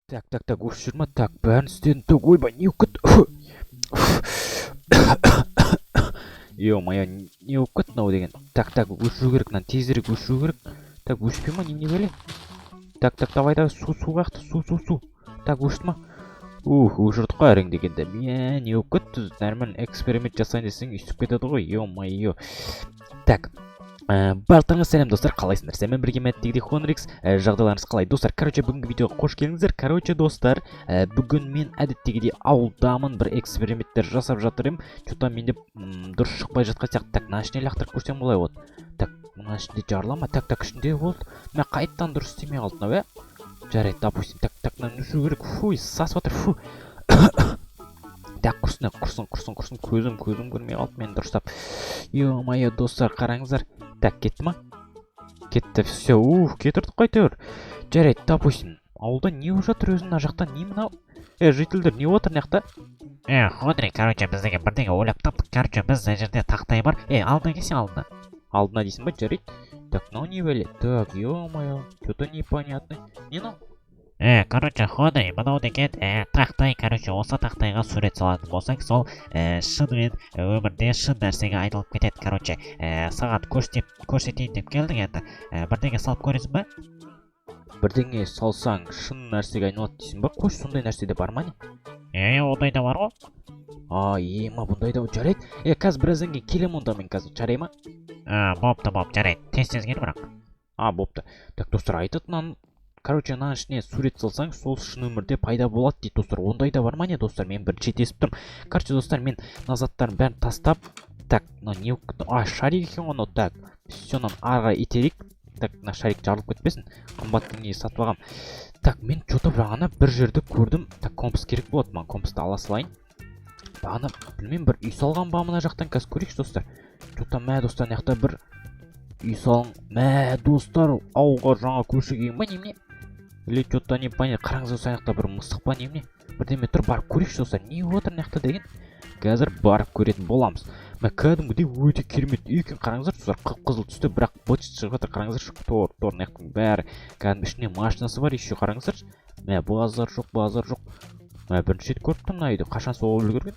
Так, уж жиырма. Так, бәрін істедім. Так, ойбай, не болып кетті? Ё-моё, не болып кетті мынау деген. Так, өшіру керек, мынаны тезірек өшіру керек. Так, өшпей ма, немене бәле? Так, давай, су қақты, су. Так, өшті ма? Өшірдік қой әрең дегенде. Не болып кетті? Нормально эксперимент жасайын десең, үстіп кетеді ғой. Ё-моё. Так, барлықтарыңа сәлем достар, қалайсыңдар? Сәлем бірге мәттегідей Хонрикс, жағдайларыңыз қалай? Достар, бүгінгі видеоға қош келіңіздер. Достар, бүгін мен әдеттегідей ауылдамын, бір эксперименттер жасап жатырмын. Что-то менде дұрыс шықпай жатқан сияқты. Так, мына ішіне лақтырып көрсем болай болады. Так, мына ішінде жарылама. Так, ішінде болды. Мен қайттан дұрыс істемей қалды мынау, жарайды, допустим. Так, мынаны өшіру керек. Фу, сасып жатыр. Так, құрсын, көзім көрмей қалды мен дұрыстап. Ё-моё, достар, қараңыздар. Так, кетті ма? Кетті, все, кетірдік қайтыр. Жарайды, допустим. Ауылда не болып жатыр өзінің ана жақтан, не мынау? Жительдер не отыр мына жақта? Ходрик, біздегі бірдеңе ойлап таптық. Біз жерде тақтай бар. Алдына келсең алдына. Алдына дейсің ба, жарайды. Так, мынау не бәле? Так, ё-моё, что-то непонятно. Не мынау? Ходрик, мынау деген тақтай, осы тақтайға сурет салатын болсаң, сол шынымен өмірде шын нәрсеге айналып кетеді. Саған көрсетейін деп келдің енді. Бірдеңе салып көресің ба? Бірдеңе салсаң шын нәрсеге айналады дейсің ба? Қош, сондай нәрседе бар ма не? Ондай да бар ғой. Бұндай да жарайды. Қазір біраздан кейін келем онда мен қазір, жарай ма? Бопты, жарайды. Тез кел бірақ. Бопты. Так, достар, айтады мынаны. Мынаның ішіне сурет салсаң, сол шын өмірде пайда болады дейді, достар. Ондай да бар ма не, достар? Мен бірінші естіп тұрмын. Достар, мен назаттарын бәрін тастап, так, не шарик екен ғой, так, сенен арға итерейік. Так, мына шарик жарылып кетпесін. Қымбат дүние сатып алғам. Так, мен что-то бағана бір жерді көрдім. Так, компас керек болады, маған компасты ала салайын. Бағана, білмеймін, бір үй салған ба мына жақтан, қазір көрейікші, достар. Что-то достар, мына бір үй салын. Достар, ауылға жаңа көшеге ма немене? Или что-то непонятно. Қараңыз, осы аяқта бір мысық па немене? Бірдеме тұр, барып көрейікші, достар. Не отыр мына деген? Қазір барып көретін боламыз. Кәдімгідей өте керемет екен. Қараңыздар, достар, қып-қызыл түсті, бірақ быт шығып жатыр. Қараңыздар, тор мынаяқтың бәрі. Кәдімгі ішіне машинасы бар, еще қараңыздар. Базар жоқ. Бірінші рет көріп тұрмын мына үйді. Қашан соғып үлгерген?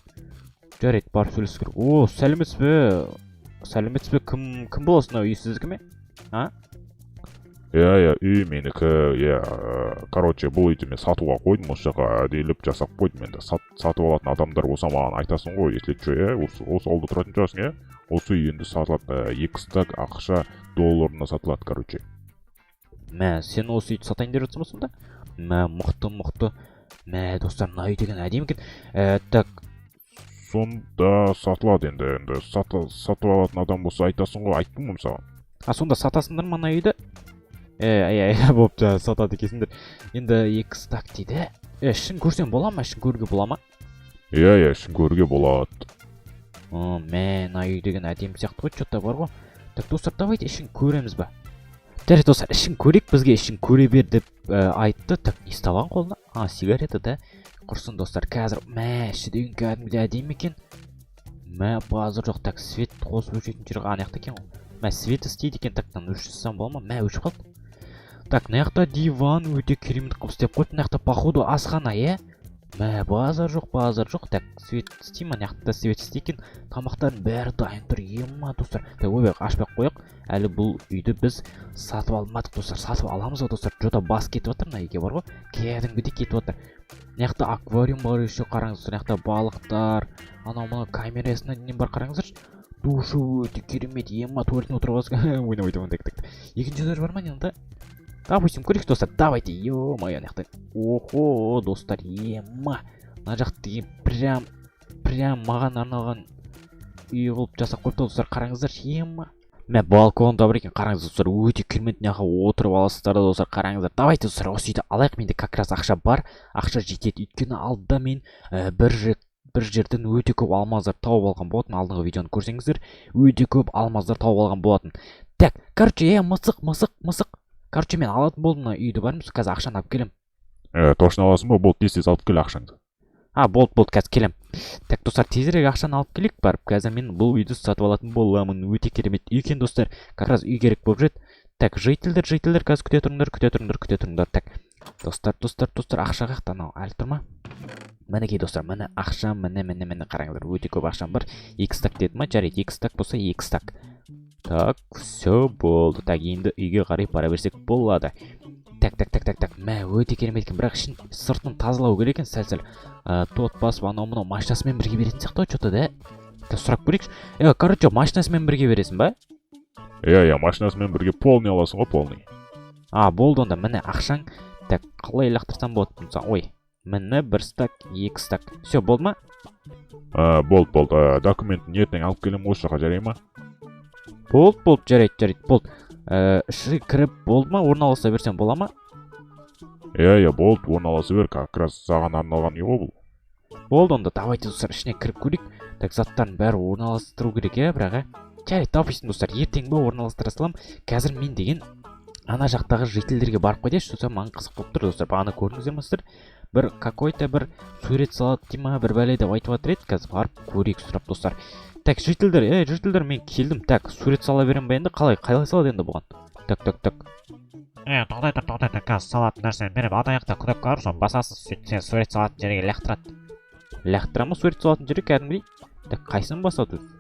Жарайды, барып сөйлесіп көр. Сәлеметсіз бе? Кім боласың мынау? Үй сіздікі ме? Үй менікі, бұл үйді мен сатуға қойдым, осы жаққа әдейілеп жасап қойдым енді. Сатып алатын адамдар болса маған айтасың ғой, если осы ауылда тұратын жасың, осы үй енді сатылады, 2 стак ақша долларына сатылады, Сен осы үйді сатайын деп жатсың ба сонда? Мықты. Достар, мына үй деген әдемі екен. Так, сонда сатылады енді сатып алатын адам болса айтасың ғой, айттым ғой саған. Сонда сатасыңдар ма мына үйді? Бопты, сатады екенсіңдер. Енді 2 стак дейді. Ішін көрсем бола ма? Ішін көруге бола ма? Ішін көруге болады. Мына үй деген әдемі сияқты ғой, что-то бар ғой. Так, достар, давайте ішін көреміз ба? Жарайды, достар, ішін көрейік, бізге ішін көре бер деп айтты. Так, не ұстаған қолына? Сигарета да. Құрсын, достар, қазір іші деген кәдімгідей әдемі екен. Базар жоқ. Так, свет қосып өшетін жері анаяқта екен ғой. Свет істейді екен. Так, өшірсем бола ма? Өшіп қалды. Так, мынаяқта диван өте керемет қылып істеп қойды. Мынаяқта походу асхана, базар жоқ. Так, свет істей ма? Мынаяқта свет істейкен. Тамақтардың бәрі дайын тұр. Достар. Так, ойбай, ашпай қояқ. Әлі бұл үйді біз сатып алмадық, достар. Сатып аламыз ғой, достар. Жота бас кетіп жатыр, мына үйге бар ғой. Кәдімгідей кетіп жатыр. Мынаяқта аквариум бар, еще қараңыздар. Мынаяқта балықтар. Мына камерасына дейін бар, қараңыздар. Душы өте керемет. Туалетіне отырып аласың. Ойнап. Екінші этаж бар ма енді? Допустим, көрейік, достар, давайте, ё-моё, мынаяқта. Достар, мына жақ деген прям маған арналған үй қылып жасап қойыпты, достар, қараңыздар, балконда бар екен, қараңыздар, достар, өте керемет, мынақа отырып аласыздар, достар, қараңыздар. Давайте, достар, осы үйді алайық, менде как раз ақша бар, ақша жетеді, өйткені алдыда мен бір жерден өте көп алмаздар тауып алған болатын. Алдыңғы видеоны көрсеңіздер, өте көп алмаздар тауып алған болатын. Так, мысық. Мен алатын болдым мына үйді, бармыз, қазір ақшаны алып келем. Точно аласың ба? Болды, тез алып кел ақшаңды. Болды, қазір келем. Так, достар, тезірек ақшаны алып келейік барып. Қазір мен бұл үйді сатып алатын боламын. Өте керемет үй екен, достар. Как раз үй керек болып жүр. Так, жителдер қазір күте тұрыңдар. Так, достар, ақша қақта анау әлі тұр ма? Мінекей достар, міне ақшам, міне қараңыздар, өте көп ақшам бар. 2 стак деді ма? Жарайды, 2 стак болса 2 стак. Так, все болды. Так, енді үйге қарай бара берсек болады. Так, мә, өте керемет екен, бірақ ішін сыртын тазалау керек екен, сәл-сәл тот басып, анау-мынау машинасымен бірге беретін сияқты ғой, что-то, да? Сұрап көрейікші. Короче, машинасымен бірге бересің ба? Иә, машинасымен бірге полный аласың ғой, полный. Болды онда, міне ақшаң. Так, қалай лақтырсам болады бұнса? Ой, міне 1 стак, 2 стак. Все, болды ма? Болды. Документін ертең алып келем, осы жаққа жарай ма? Болды, жарайды, болды. Іші кіріп болды ма? Орналаса берсем бола ма? Иә, болды, орналаса бер, как раз саған арналған үй ғой бұл. Болды онда, давайте достар, ішіне кіріп көрейік. Так, заттарын бәрі орналастыру керек, бірақ. Жарайды, допустим, достар, ертең ба орналастыра салам. Қазір мен деген ана жақтағы жителдерге барып қойдайшы, сосын маған қызық болып тұр, достар. Бағана көрдіңіздер ме сіздер? Бір какой-то бір сурет салады дей ма, бір бәле деп айтып жатыр еді. Қазір барып көрейік сұрап, достар. Так, жителдер, мен келдім. Так, сурет сала берем ба енді? Қалай салады енді бұған? Так. Тоқтай тұр, қазір салатын нәрсені беріп, аяқта кнопка бар, соны басасыз, сөйтсе сурет салатын жерге лақтырады. Лақтыра ма сурет салатын жерге кәдімгідей? Так, қайсын басады өзі?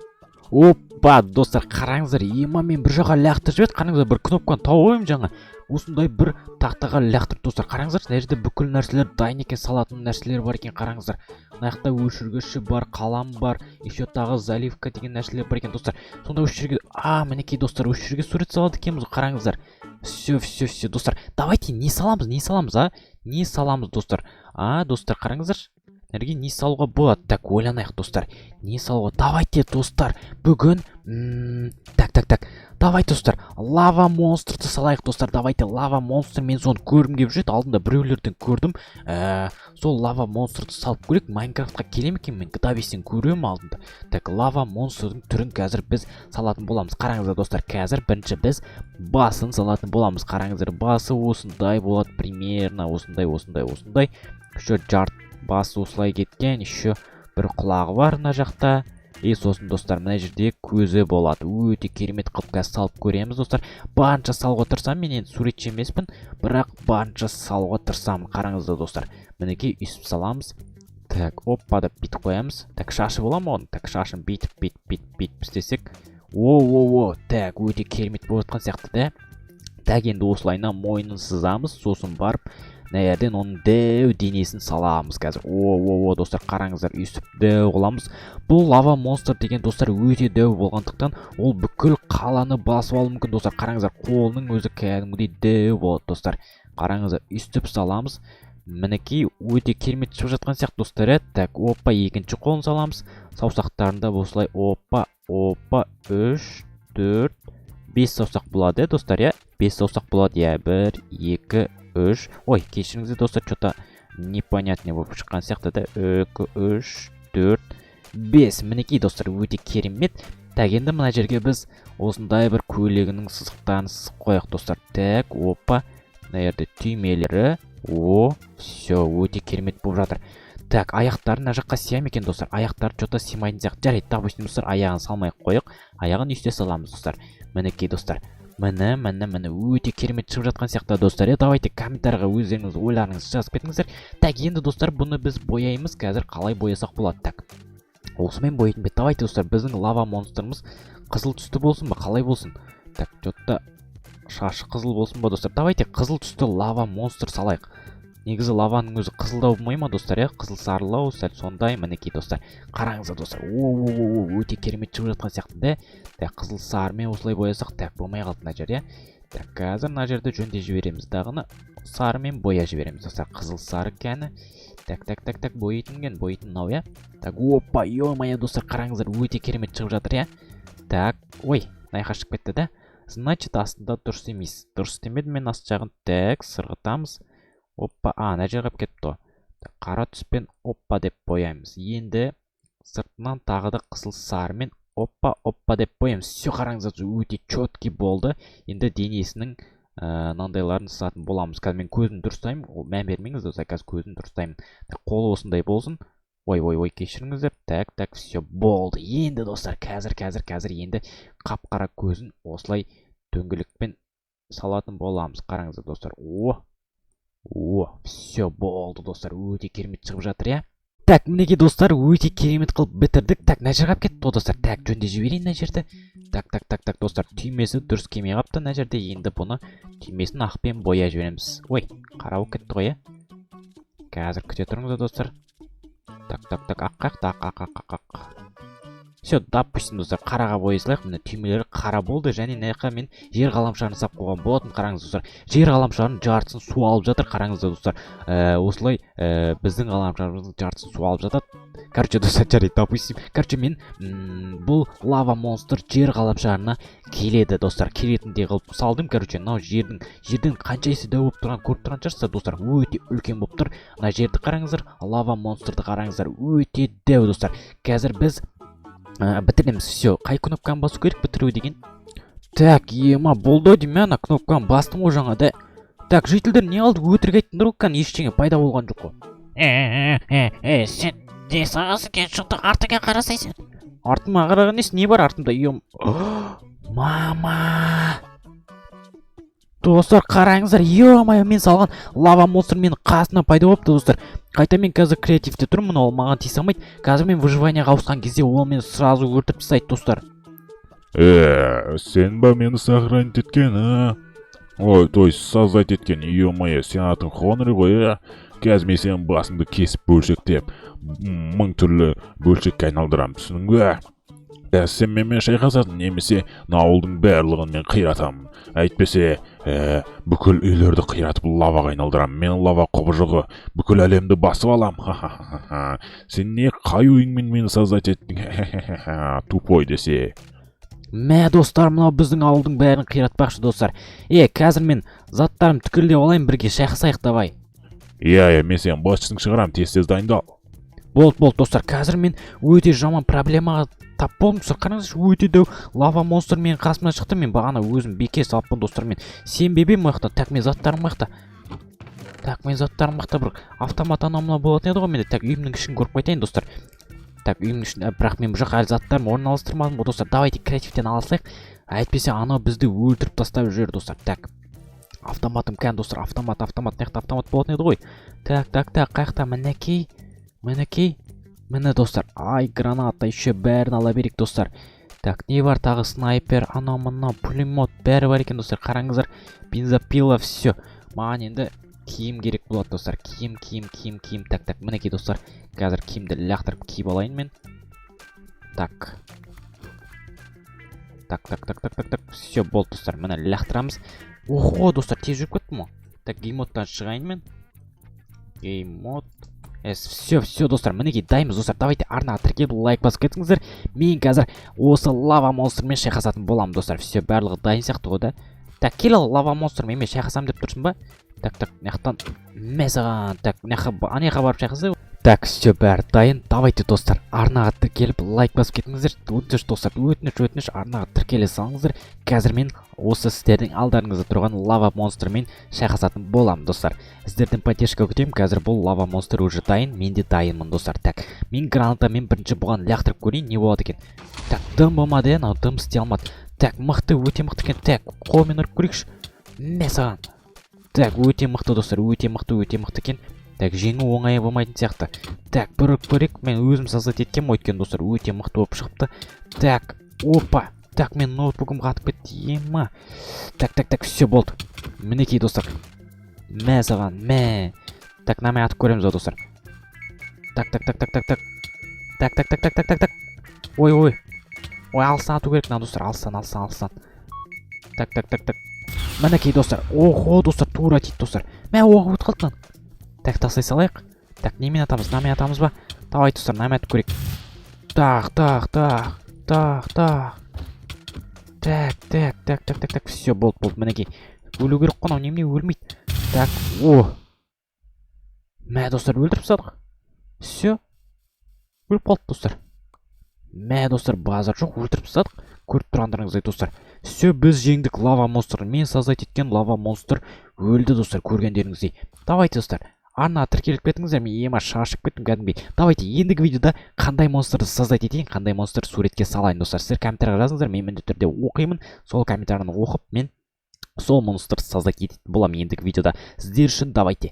Опа, достар, қараңыздар, мен бір жаққа лақтырып жіберді, қараңыздар, бір кнопканы тауып алайын жаңа. Осындай бір тақтаға лақтырып, достар, қараңыздар, мына жерде бүкіл нәрселер дайын екен, салатын нәрселер бар екен, қараңыздар. Мына жақта өшіргіші бар, қалам бар, еще тағы заливка деген нәрселер бар екен, достар. Сонда осы жерге, мінекей достар, осы жерге сурет салады екенбіз, қараңыздар. Все, достар. Давайте не саламыз, Не саламыз, достар. Достар, қараңыздар. Нәрге не салуға болады? Так, ойланайық, достар. Не салуға? Давайте, достар. Бүгін так. Давай, достар. Лава монстрды салайық, достар. Давайте, лава монстр. Мен соны көргім келіп жүреді. Алдында біреулерден көрдім. Сол лава монстрды салып көрейік. Майнкрафтқа келем екен, мен GTA-ден көрем алдында. Так, лава монстрдың түрін қазір біз салатын боламыз. Қараңыздар, достар. Қазір бірінші біз басын салатын боламыз. Қараңыздар, басы осындай болады. Примерно осындай. Еще жарт басы осылай кеткен, еще бір құлағы бар мына жақта. Сосын, достар, мына жерде көзі болады. Өте керемет қылып қазір салып көреміз, достар. Барынша салуға тырысам, мен енді суретші емеспін, бірақ барынша салуға тырысам. Қараңыздар, достар. Мінекей үсіп саламыз. Так, опа деп бүйтіп қоямыз. Так, шашы бола ма оның? Так, шашын бүйтіп істесек. Так, өте керемет болып жатқан сияқты, да? Так, енді осылайна мойнын сызамыз, сосын барып Нәерден оның дәу денесін саламыз қазір. Достар, қараңыздар, үсіп дәу қыламыз. Бұл лава монстр деген, достар, өте дәу болғандықтан, ол бүкіл қаланы басып алуы мүмкін, достар. Қараңыздар, қолының өзі кәдімгідей дәу болады, достар. Қараңыздар, үстіп саламыз. Мінекей өте керемет шығып жатқан сияқты, достар. Так, екінші қолын саламыз. Саусақтарында осылай опа, 3, 4, 5 саусақ болады, достар, 5 саусақ болады, 1, 2, 3. Ой, кешіріңіздер, достар, что-то непонятный болып шыққан сияқты, да? 2, 3, 4, 5. Мінекей, достар, өте керемет. Так, енді мына жерге біз осындай бір көйлегінің сызықтарын сызып қояйық, достар. Так, опа. Мына жерде түймелері. Все, өте керемет болып жатыр. Так, аяқтарын мына жаққа сиям екен, достар. Аяқтары что-то симайтын сияқты. Жарайды, допустим, достар, аяғын салмай қойық. Аяғын үсте саламыз, достар. Мінекей, достар. Міне, өте керемет шығып жатқан сияқты, достар. Давайте комментарийға өздеріңіз ойларыңызды жазып кетіңіздер. Так, енді, достар, бұны біз бояймыз. Қазір қалай боясақ болады? Так, осымен бояйтын бет. Давайте, достар, біздің лава монстрымыз қызыл түсті болсын ба? Қалай болсын? Так, что-то шашы қызыл болсын ба, достар? Давайте қызыл түсті лава монстр салайық. Негізі лаваның өзі қызылдау болмай ма, достар, қызыл сарылау, сәл сондай. Мінекей, достар, қараңыздар, достар. Өте керемет шығып жатқан сияқты, да? Так, қызыл сарымен осылай боясақ, так, болмай қалды мына жер, Так, қазір мына жерді жөнде жібереміз, дағыны сарымен боя жібереміз, достар. Қызыл сары кәні. Так, бояйтын мынау, Так, опа, ё-моё, достар, қараңыздар, өте керемет шығып жатыр, Так, ой, найқа шығып кетті, да? Значит, астында дұрыс емес. Дұрыс демеді, мен аст жағын, так, сырғытамыз. Опа, мына жерге кетті. Қара түспен опа деп бояймыз. Енді сыртынан тағы да қызыл сарымен опа деп бояймыз. Все, қараңыздар, өте четкий болды. Енді денесінің мынандайларын сызатын боламыз. Қазір мен көзін дұрыстаймын. Мән бермеңіз, достар, қазір көзін дұрыстаймын. Қолы осындай болсын. Ой, кешіріңіздер. Так, все болды. Енді, достар, қазір енді қап-қара көзін осылай дөңгелекпен салатын боламыз. Қараңыздар достар. Все болды достар. Өте керемет шығып жатыр, иә. Так, мінекей достар, өте керемет қылып бітірдік. Так, мына жерге кетті достар. Так, жөнде жіберейін мына жерді. Так, достар, түймесі дұрыс келмей қапты мына жерде. Енді бұны түймесін ақпен бояп жібереміз. Ой, қара болып кетті ғой, иә. Қазір күте тұрыңыздар достар. Так, ақ. Все, допустим, достар, қараға боясылайық. Міне түймелері қара болды, және мына жаққа мен жер ғаламшарын сап қойған болатын. Қараңыз достар, жер ғаламшарының жартысын су алып жатыр. Қараңыздар достар, осылай біздің ғаламшарымыздың жартысын су алып жатады. Короче, достар, жарайды, допустим. Короче, мен бұл лава монстр жер ғаламшарына келеді достар. Келетіндей қылып салдым. Короче, мынау жерден қанша есе дәу болып тұрған көріп тұрған шығарсыздар достар. Өте үлкен болып тұр. Мына жерді қараңыздар, лава монстрды қараңыздар. Өте дәу достар. Қазір біз бітіреміз. Все, қай кнопканы басу керек бітіру деген? Так, ема болды деймін, ана кнопканы бастым ғой жаңа да. Так, жителдер не алды? Өтірік айттыңдар ғой, кән ештеңе пайда болған жоқ қой. Сен не сағасың кен шықты артыңа қарасайсың. Артыма қараған несі, не бар артымда? Мама! Достар, қараңыздар, мен салған лава монстр менің қасына пайда болыпты достар. Қайта мен қазір креативте тұрмын, ол маған тиісе алмайды. Қазір мен выживанияға ауысқан кезде ол мені сразу өлтіріп тастайды достар. Сен ба мені сохранить еткен, а? Ой, то есть создать еткен, сен атын Хонри ғой, қазір мен сенің басыңды кесіп бөлшектеп, 1000 түрлі бөлшекке айналдырам, түсінің бе? Сен менімен шайқасатын, немесе ауылдың барлығын мен қиратамын. Әйтпесе, бүкіл үйлерді қиратып лаваға айналдырам. Мен лава құбыжығы бүкіл әлемді басып алам. Сен не қай ойыңмен мені создать еттің? Тупой десе. Мә достар, мынау біздің ауылдың бәрін қиратпақшы достар. Қазір мен заттарым түкілдеп алайын, бірге шайқасайық давай. Мен сен басшысың шығарам, тез дайындал. Болды достар, қазір мен өте жаман проблемаға тап болдым достар. Қараңызшы, өте дәу лава монстр менің қасымнан шықты. Мен бағана өзім бекер салыппын достар. Мен сенбебеймін маяқта. Так, мен заттарым маяқта. Бір автомат анамына болатын еді ғой менде. Так, үйімнің ішін көріп қайтайын достар. Так, үйімнің ішін, бірақ мен бұл жаққа әлі заттарым орналастырмадым ғой достар. Давайте креативтен алсайық. Әйтпесе анау бізді өлтіріп тастап жүр достар. Так, автоматым кән достар. Автомат маяқта автомат болатын еді ғой. Так, қаяқта мінекей. Міне достар, граната, еще бәрін ала берейік достар. Так, не бар, тағы снайпер, анау пулемет, бәрі бар екен достар. Қараңыздар, бензопила, все. Маған енді киім керек болады достар. Киім. Так, мінекей достар. Қазір киімді лақтырып киіп алайын мен. Так, все болды достар. Міне лақтырамыз. Охо достар, тез жүріп кеттім ғой. Так, геймодтан шығайын мен. Все достар, мінекей дайымыз достар. Давайте арнаға тіркеліп лайк басып кетіңіздер. Мен қазір осы лава монстрмен шайқасатын боламын достар. Все, барлығы дайын сияқты ғой да. Так, кел лава монстрмен мен шайқасам деп тұрсың ба? Так, мынаяқтан мәсаған. Так, анаяққа барып шайқасай. Так, все, бәрі дайын. Давайте достар, арнаға тіркеліп лайк басып кетіңіздер. Өтініш достар, өтініш арнаға тіркеле салыңыздар. Қазір мен осы сіздердің алдарыңызда тұрған лава монстрмен шайқасатын боламын достар. Сіздерден поддержка күтемін. Қазір бұл лава монстр уже дайын, мен де дайынмын достар. Так, мен гранатамен бірінші бұған лақтырып көрейін, не болады екен. Так, дым болмады, дым істей алмады. Так, мықты, өте мықты екен. Так, қолмен ұрып көрейікші. Мәсаған. Так, өте мықты достар, өте мықты екен. Так, жеңу оңай болмайтын сияқты. Так, бір көрейік, мен өзім создать еткем өткен достар, өте мықты болып шығыпты. Так, опа. Так, мен ноутбугым қатып кетті, ема. Так, все болды. Мінекей достар. Мәсаған. Так, намай атып көреміз о достар. Так. Ой, алыстан ату керек, достар, алыстан. Так. Мінекей достар. Охо достар, тура тиді достар. Оғы өт қалдық. Так, тастай салайық. Так, немен атамыз ба? Давай достар, немен атып көрейік. Так, все, болды, мінекей. Өлу керек қонау, немене өлмейді. Так, достар, өлтіріп садық. Все, өліп қалды достар. Достар, базар жоқ, өлтіріп садық. Көріп тұрғандарыңыздай достар. Все, біз жеңдік лава монстр. Мен создать еткен лава монстр өлді достар, көргендеріңіздей. Давайте достар, арнаға тіркеліп кетіңіздер. Мен ема шашып кеттім кәдімгідей. Давайте ендігі видеода қандай монстрды создать етейін, қандай монстр суретке салайын достар. Сіздер комментарияға жазыңыздар, мен міндетті түрде оқимын. Сол комментарияны оқып мен сол монстр сазда кететін боламын ендігі видеода сіздер үшін. Давайте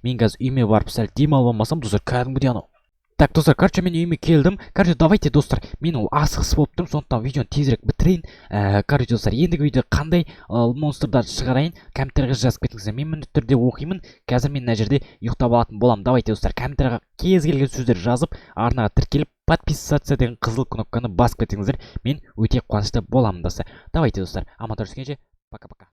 мен қазір үйіме барып сәл демалып алмасам, достар, кәдімгідей анау. Так, достар, короче, мен үйіме келдім. Короче, давайте, достар, мен ол асығыс болып тұрмын, сондықтан видеоны тезірек бітірейін. Короче, достар, ендігі видео қандай монстрдарды шығарайын, комментарийға жазып кетіңіздер. Мен міндетті түрде оқимын. Қазір мен мына жерде ұйықтап алатын боламын. Давайте, достар, комментарийға кез келген сөздер жазып, арнаға тіркеліп, подписаться деген қызыл кнопканы басып кетіңіздер. Мен өте қуанышты боламын, достар. Давайте, достар, аман жүріскенше, пока-пока.